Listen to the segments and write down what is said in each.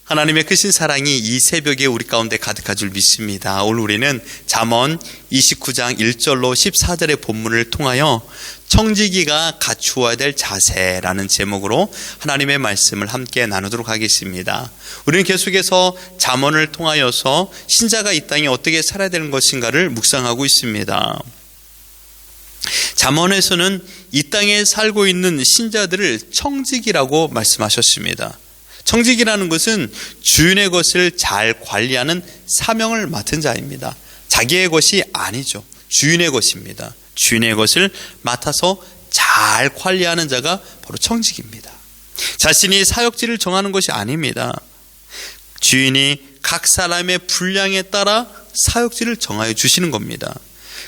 하나님의 크신 사랑이 이 새벽에 우리 가운데 가득한 줄 믿습니다. 오늘 우리는 잠언 29장 1절로 14절의 본문을 통하여 청지기가 갖추어야 될 자세라는 제목으로 하나님의 말씀을 함께 나누도록 하겠습니다. 우리는 계속해서 잠언을 통하여서 신자가 이 땅에 어떻게 살아야 되는 것인가를 묵상하고 있습니다. 잠언에서는 이 땅에 살고 있는 신자들을 청지기라고 말씀하셨습니다. 청지기라는 것은 주인의 것을 잘 관리하는 사명을 맡은 자입니다. 자기의 것이 아니죠. 주인의 것입니다. 주인의 것을 맡아서 잘 관리하는 자가 바로 청지기입니다. 자신이 사역지를 정하는 것이 아닙니다. 주인이 각 사람의 분량에 따라 사역지를 정하여 주시는 겁니다.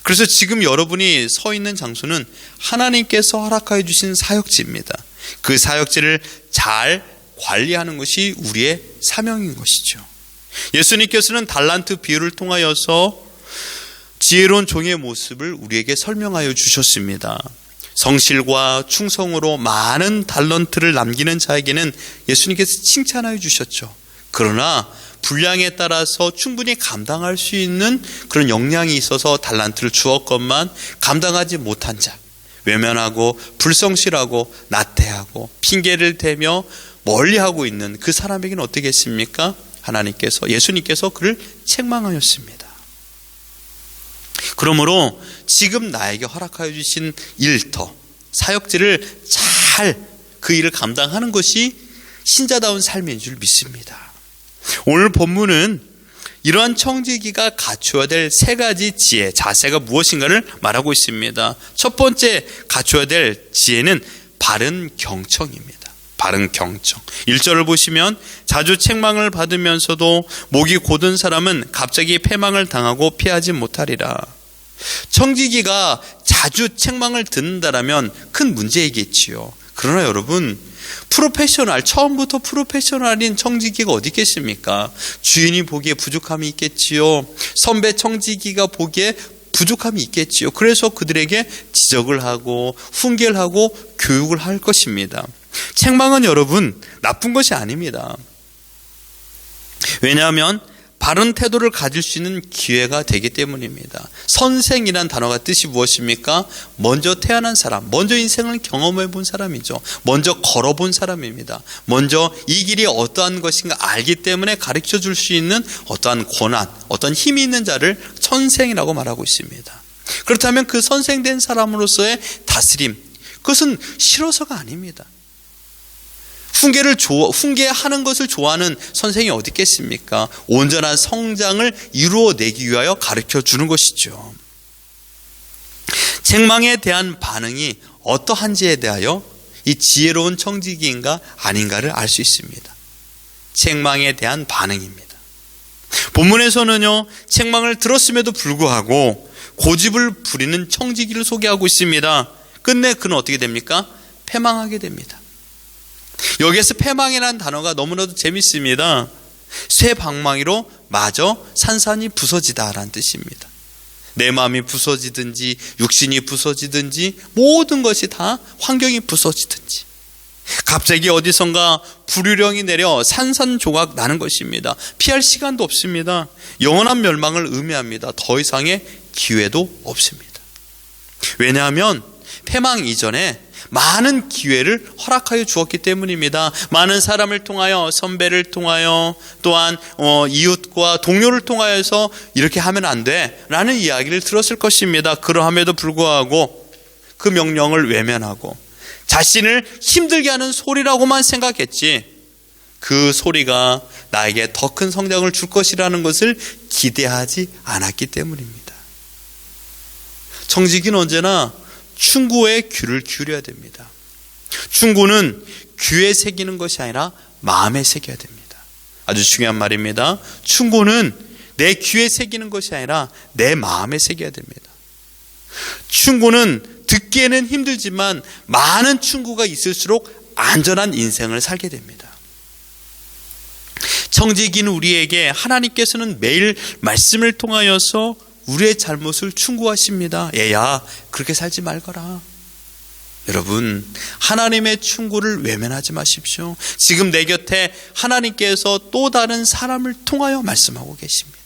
그래서 지금 여러분이 서 있는 장소는 하나님께서 허락하여 주신 사역지입니다. 그 사역지를 잘 관리하는 것이 우리의 사명인 것이죠. 예수님께서는 달란트 비유를 통하여서 지혜로운 종의 모습을 우리에게 설명하여 주셨습니다. 성실과 충성으로 많은 달란트를 남기는 자에게는 예수님께서 칭찬하여 주셨죠. 그러나 분량에 따라서 충분히 감당할 수 있는 그런 역량이 있어서 달란트를 주었건만 감당하지 못한 자, 외면하고 불성실하고 나태하고 핑계를 대며 멀리하고 있는 그 사람에게는 어떻게 했습니까? 예수님께서 그를 책망하였습니다. 그러므로 지금 나에게 허락하여 주신 일터, 사역지를 잘 그 일을 감당하는 것이 신자다운 삶인 줄 믿습니다. 오늘 본문은 이러한 청지기가 갖추어야 될 세 가지 지혜, 자세가 무엇인가를 말하고 있습니다. 첫 번째 갖추어야 될 지혜는 바른 경청입니다. 바른 경청. 1절을 보시면 자주 책망을 받으면서도 목이 곧은 사람은 갑자기 패망을 당하고 피하지 못하리라. 청지기가 자주 책망을 듣는다라면 큰 문제이겠지요. 그러나 여러분, 처음부터 프로페셔널인 청지기가 어디 있겠습니까? 주인이 보기에 부족함이 있겠지요. 선배 청지기가 보기에 부족함이 있겠지요. 그래서 그들에게 지적을 하고 훈계를 하고 교육을 할 것입니다. 책망은 여러분 나쁜 것이 아닙니다. 왜냐하면 바른 태도를 가질 수 있는 기회가 되기 때문입니다. 선생이란 단어가 뜻이 무엇입니까? 먼저 태어난 사람, 먼저 인생을 경험해 본 사람이죠. 먼저 걸어본 사람입니다. 먼저 이 길이 어떠한 것인가 알기 때문에 가르쳐 줄 수 있는 어떠한 권한, 어떤 힘이 있는 자를 선생이라고 말하고 있습니다. 그렇다면 그 선생된 사람으로서의 다스림, 그것은 싫어서가 아닙니다. 훈계하는 것을 좋아하는 선생이 어디 있겠습니까? 온전한 성장을 이루어내기 위하여 가르쳐 주는 것이죠. 책망에 대한 반응이 어떠한지에 대하여 이 지혜로운 청지기인가 아닌가를 알 수 있습니다. 책망에 대한 반응입니다. 본문에서는요, 책망을 들었음에도 불구하고 고집을 부리는 청지기를 소개하고 있습니다. 끝내 그는 어떻게 됩니까? 패망하게 됩니다. 여기에서 패망이라는 단어가 너무나도 재밌습니다. 쇠 방망이로 마저 산산이 부서지다라는 뜻입니다. 내 마음이 부서지든지 육신이 부서지든지 모든 것이 다 환경이 부서지든지 갑자기 어디선가 불유령이 내려 산산조각 나는 것입니다. 피할 시간도 없습니다. 영원한 멸망을 의미합니다. 더 이상의 기회도 없습니다. 왜냐하면 패망 이전에 많은 기회를 허락하여 주었기 때문입니다. 많은 사람을 통하여, 선배를 통하여, 또한 이웃과 동료를 통하여서 이렇게 하면 안 돼 라는 이야기를 들었을 것입니다. 그러함에도 불구하고 그 명령을 외면하고 자신을 힘들게 하는 소리라고만 생각했지, 그 소리가 나에게 더 큰 성장을 줄 것이라는 것을 기대하지 않았기 때문입니다. 청지기는 언제나 충고에 귀를 기울여야 됩니다. 충고는 귀에 새기는 것이 아니라 마음에 새겨야 됩니다. 아주 중요한 말입니다. 충고는 내 귀에 새기는 것이 아니라 내 마음에 새겨야 됩니다. 충고는 듣기에는 힘들지만 많은 충고가 있을수록 안전한 인생을 살게 됩니다. 청지기는 우리에게 하나님께서는 매일 말씀을 통하여서 우리의 잘못을 충고하십니다. 얘야, 그렇게 살지 말거라. 여러분, 하나님의 충고를 외면하지 마십시오. 지금 내 곁에 하나님께서 또 다른 사람을 통하여 말씀하고 계십니다.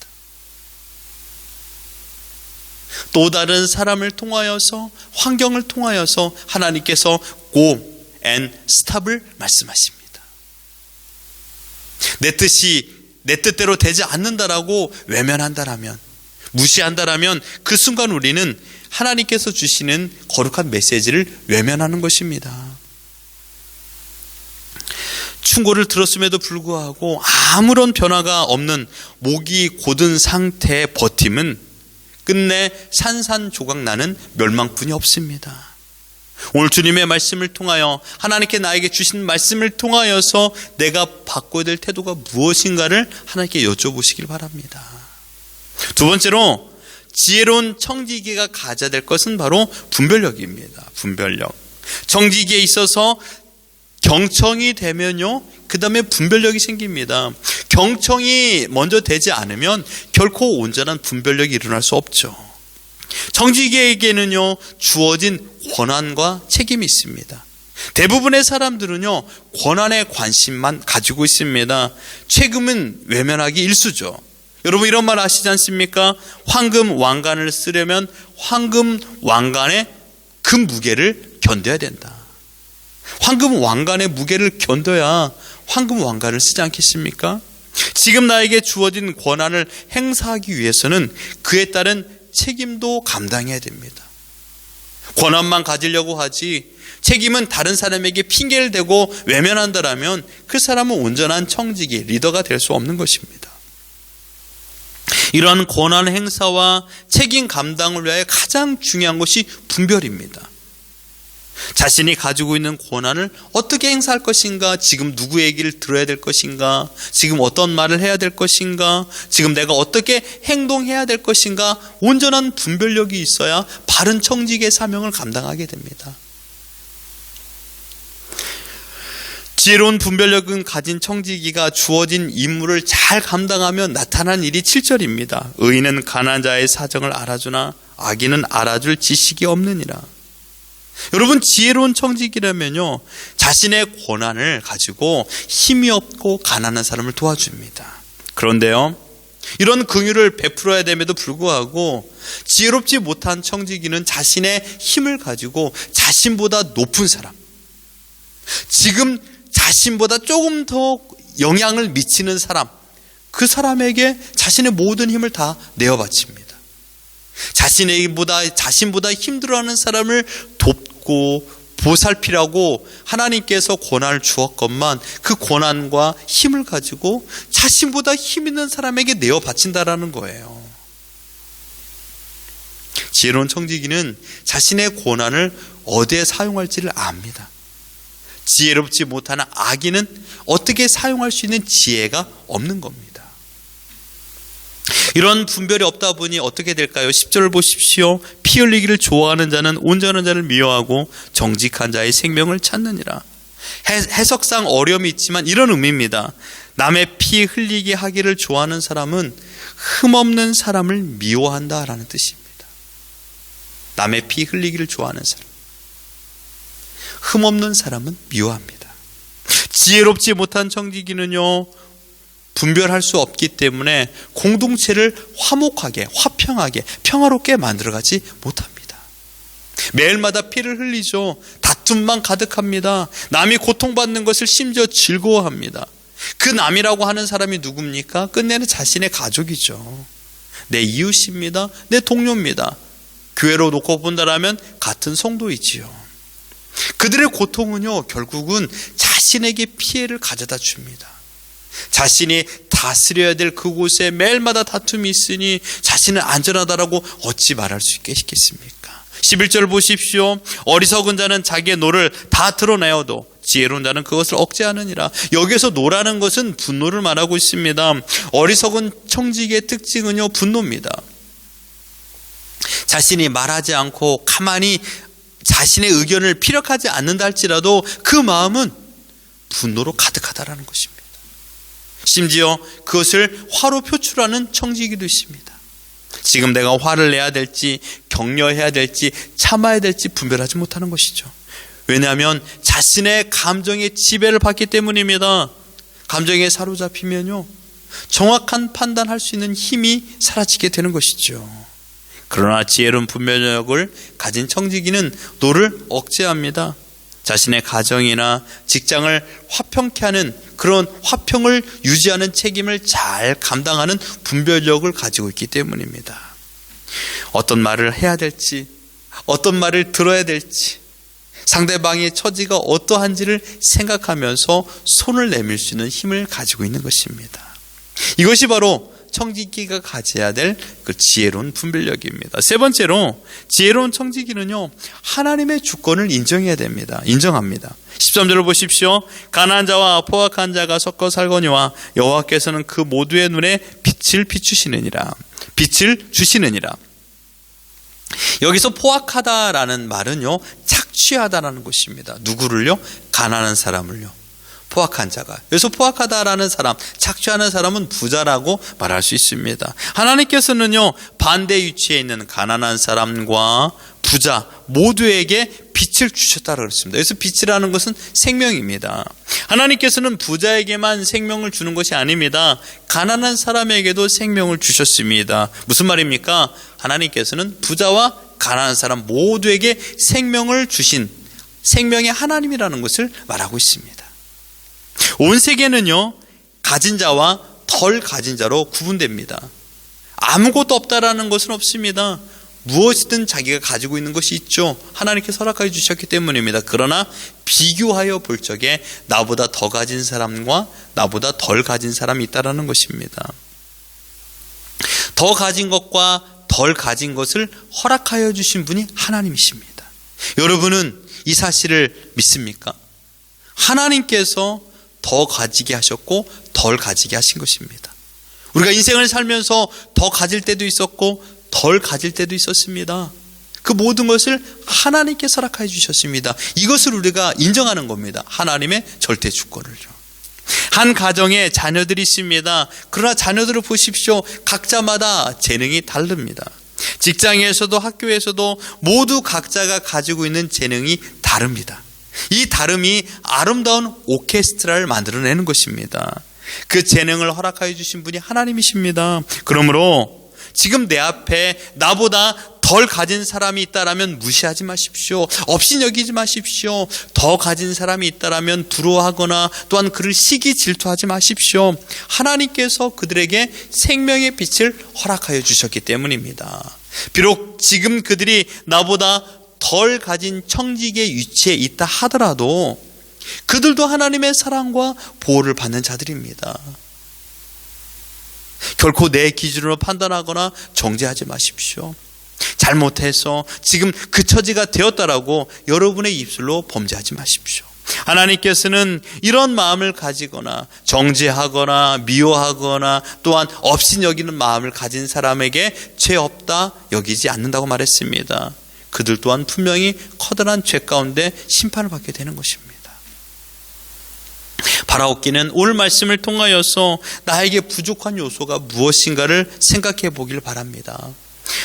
또 다른 사람을 통하여서, 환경을 통하여서 하나님께서 go and stop을 말씀하십니다. 내 뜻대로 되지 않는다라고 외면한다라면, 무시한다라면 그 순간 우리는 하나님께서 주시는 거룩한 메시지를 외면하는 것입니다. 충고를 들었음에도 불구하고 아무런 변화가 없는 목이 곧은 상태의 버팀은 끝내 산산조각 나는 멸망뿐이 없습니다. 오늘 주님의 말씀을 통하여, 하나님께 나에게 주신 말씀을 통하여서 내가 바꿔야 될 태도가 무엇인가를 하나님께 여쭤보시길 바랍니다. 두 번째로, 지혜로운 청지기가 가져야 될 것은 바로 분별력입니다. 분별력. 청지기에 있어서 경청이 되면요, 그 다음에 분별력이 생깁니다. 경청이 먼저 되지 않으면 결코 온전한 분별력이 일어날 수 없죠. 청지기에게는요, 주어진 권한과 책임이 있습니다. 대부분의 사람들은요, 권한에 관심만 가지고 있습니다. 책임은 외면하기 일쑤죠. 여러분, 이런 말 아시지 않습니까? 황금 왕관을 쓰려면 황금 왕관의 그 무게를 견뎌야 된다. 황금 왕관의 무게를 견뎌야 황금 왕관을 쓰지 않겠습니까? 지금 나에게 주어진 권한을 행사하기 위해서는 그에 따른 책임도 감당해야 됩니다. 권한만 가지려고 하지 책임은 다른 사람에게 핑계를 대고 외면한다라면 그 사람은 온전한 청지기, 리더가 될 수 없는 것입니다. 이러한 권한 행사와 책임 감당을 위하여 가장 중요한 것이 분별입니다. 자신이 가지고 있는 권한을 어떻게 행사할 것인가, 지금 누구 얘기를 들어야 될 것인가, 지금 어떤 말을 해야 될 것인가, 지금 내가 어떻게 행동해야 될 것인가, 온전한 분별력이 있어야 바른 청지기의 사명을 감당하게 됩니다. 지혜로운 분별력은 가진 청지기가 주어진 임무를 잘 감당하면 나타난 일이 7절입니다. 의인은 가난한 자의 사정을 알아주나 악인은 알아줄 지식이 없느니라. 여러분, 지혜로운 청지기라면요, 자신의 권한을 가지고 힘이 없고 가난한 사람을 도와줍니다. 그런데요, 이런 긍휼을 베풀어야 됨에도 불구하고 지혜롭지 못한 청지기는 자신의 힘을 가지고 자신보다 높은 사람, 지금 자신보다 조금 더 영향을 미치는 사람, 그 사람에게 자신의 모든 힘을 다 내어 바칩니다. 자신보다 힘들어하는 사람을 돕고 보살피라고 하나님께서 권한을 주었건만 그 권한과 힘을 가지고 자신보다 힘 있는 사람에게 내어 바친다라는 거예요. 지혜로운 청지기는 자신의 권한을 어디에 사용할지를 압니다. 지혜롭지 못하는 악인은 어떻게 사용할 수 있는 지혜가 없는 겁니다. 이런 분별이 없다 보니 어떻게 될까요? 10절을 보십시오. 피 흘리기를 좋아하는 자는 온전한 자를 미워하고 정직한 자의 생명을 찾느니라. 해석상 어려움이 있지만 이런 의미입니다. 남의 피 흘리게 하기를 좋아하는 사람은 흠없는 사람을 미워한다라는 뜻입니다. 남의 피 흘리기를 좋아하는 사람, 흠없는 사람은 미워합니다. 지혜롭지 못한 청지기는요, 분별할 수 없기 때문에 공동체를 화목하게, 화평하게, 평화롭게 만들어가지 못합니다. 매일마다 피를 흘리죠. 다툼만 가득합니다. 남이 고통받는 것을 심지어 즐거워합니다. 그 남이라고 하는 사람이 누굽니까? 끝내는 자신의 가족이죠. 내 이웃입니다. 내 동료입니다. 교회로 놓고 본다라면 같은 성도이지요. 그들의 고통은요, 결국은 자신에게 피해를 가져다 줍니다. 자신이 다스려야 될 그곳에 매일마다 다툼이 있으니 자신은 안전하다라고 어찌 말할 수 있겠습니까? 11절 보십시오. 어리석은 자는 자기의 노를 다 드러내어도 지혜로운 자는 그것을 억제하느니라. 여기서 노라는 것은 분노를 말하고 있습니다. 어리석은 청지기의 특징은요, 분노입니다. 자신이 말하지 않고 가만히 자신의 의견을 피력하지 않는다 할지라도 그 마음은 분노로 가득하다라는 것입니다. 심지어 그것을 화로 표출하는 청지기도 있습니다. 지금 내가 화를 내야 될지 격려해야 될지 참아야 될지 분별하지 못하는 것이죠. 왜냐하면 자신의 감정의 지배를 받기 때문입니다. 감정에 사로잡히면요, 정확한 판단할 수 있는 힘이 사라지게 되는 것이죠. 그러나 지혜로운 분별력을 가진 청지기는 노를 억제합니다. 자신의 가정이나 직장을 화평케 하는 그런 화평을 유지하는 책임을 잘 감당하는 분별력을 가지고 있기 때문입니다. 어떤 말을 해야 될지, 어떤 말을 들어야 될지, 상대방의 처지가 어떠한지를 생각하면서 손을 내밀 수 있는 힘을 가지고 있는 것입니다. 이것이 바로 청지기가 가져야 될 그 지혜로운 분별력입니다. 세 번째로, 지혜로운 청지기는요, 하나님의 주권을 인정해야 됩니다. 인정합니다. 13절을 보십시오. 가난한 자와 포악한 자가 섞어 살거니와 여호와께서는 그 모두의 눈에 빛을 비추시느니라. 빛을 주시느니라. 여기서 포악하다라는 말은요, 착취하다라는 것입니다. 누구를요? 가난한 사람을요. 포악한 자가. 그래서 포악하다라는 사람, 착취하는 사람은 부자라고 말할 수 있습니다. 하나님께서는요, 반대 위치에 있는 가난한 사람과 부자 모두에게 빛을 주셨다고 그랬습니다. 그래서 빛이라는 것은 생명입니다. 하나님께서는 부자에게만 생명을 주는 것이 아닙니다. 가난한 사람에게도 생명을 주셨습니다. 무슨 말입니까? 하나님께서는 부자와 가난한 사람 모두에게 생명을 주신 생명의 하나님이라는 것을 말하고 있습니다. 온 세계는요, 가진 자와 덜 가진 자로 구분됩니다. 아무것도 없다라는 것은 없습니다. 무엇이든 자기가 가지고 있는 것이 있죠. 하나님께서 허락하여 주셨기 때문입니다. 그러나 비교하여 볼 적에 나보다 더 가진 사람과 나보다 덜 가진 사람이 있다라는 것입니다. 더 가진 것과 덜 가진 것을 허락하여 주신 분이 하나님이십니다. 여러분은 이 사실을 믿습니까? 하나님께서 더 가지게 하셨고 덜 가지게 하신 것입니다. 우리가 인생을 살면서 더 가질 때도 있었고 덜 가질 때도 있었습니다. 그 모든 것을 하나님께서 허락해 주셨습니다. 이것을 우리가 인정하는 겁니다. 하나님의 절대 주권을요. 한 가정에 자녀들이 있습니다. 그러나 자녀들을 보십시오. 각자마다 재능이 다릅니다. 직장에서도 학교에서도 모두 각자가 가지고 있는 재능이 다릅니다. 이 다름이 아름다운 오케스트라를 만들어내는 것입니다. 그 재능을 허락하여 주신 분이 하나님이십니다. 그러므로 지금 내 앞에 나보다 덜 가진 사람이 있다라면 무시하지 마십시오. 없인 여기지 마십시오. 더 가진 사람이 있다라면 부러워하거나 또한 그를 시기 질투하지 마십시오. 하나님께서 그들에게 생명의 빛을 허락하여 주셨기 때문입니다. 비록 지금 그들이 나보다 덜 가진 청지기의 위치에 있다 하더라도 그들도 하나님의 사랑과 보호를 받는 자들입니다. 결코 내 기준으로 판단하거나 정죄하지 마십시오. 잘못해서 지금 그 처지가 되었다라고 여러분의 입술로 범죄하지 마십시오. 하나님께서는 이런 마음을 가지거나 정죄하거나 미워하거나 또한 없인 여기는 마음을 가진 사람에게 죄 없다 여기지 않는다고 말했습니다. 그들 또한 분명히 커다란 죄 가운데 심판을 받게 되는 것입니다. 바라옵기는 오늘 말씀을 통하여서 나에게 부족한 요소가 무엇인가를 생각해 보길 바랍니다.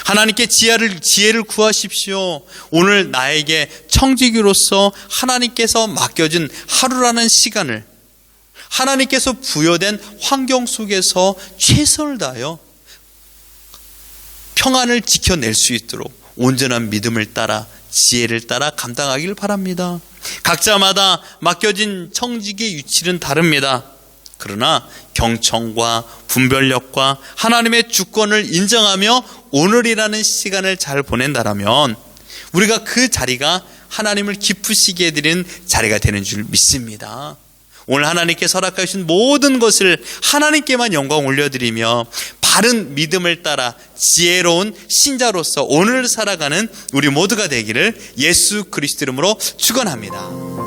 하나님께 지혜를 구하십시오. 오늘 나에게 청지기로서 하나님께서 맡겨진 하루라는 시간을 하나님께서 부여된 환경 속에서 최선을 다하여 평안을 지켜낼 수 있도록 온전한 믿음을 따라 지혜를 따라 감당하기를 바랍니다. 각자마다 맡겨진 청지기의 위치는 다릅니다. 그러나 경청과 분별력과 하나님의 주권을 인정하며 오늘이라는 시간을 잘 보낸다라면 우리가 그 자리가 하나님을 기쁘시게 해드리는 자리가 되는 줄 믿습니다. 오늘 하나님께서 허락해 주신 모든 것을 하나님께만 영광 올려드리며 바른 믿음을 따라 지혜로운 신자로서 오늘 살아가는 우리 모두가 되기를 예수 그리스도 이름으로 축원합니다.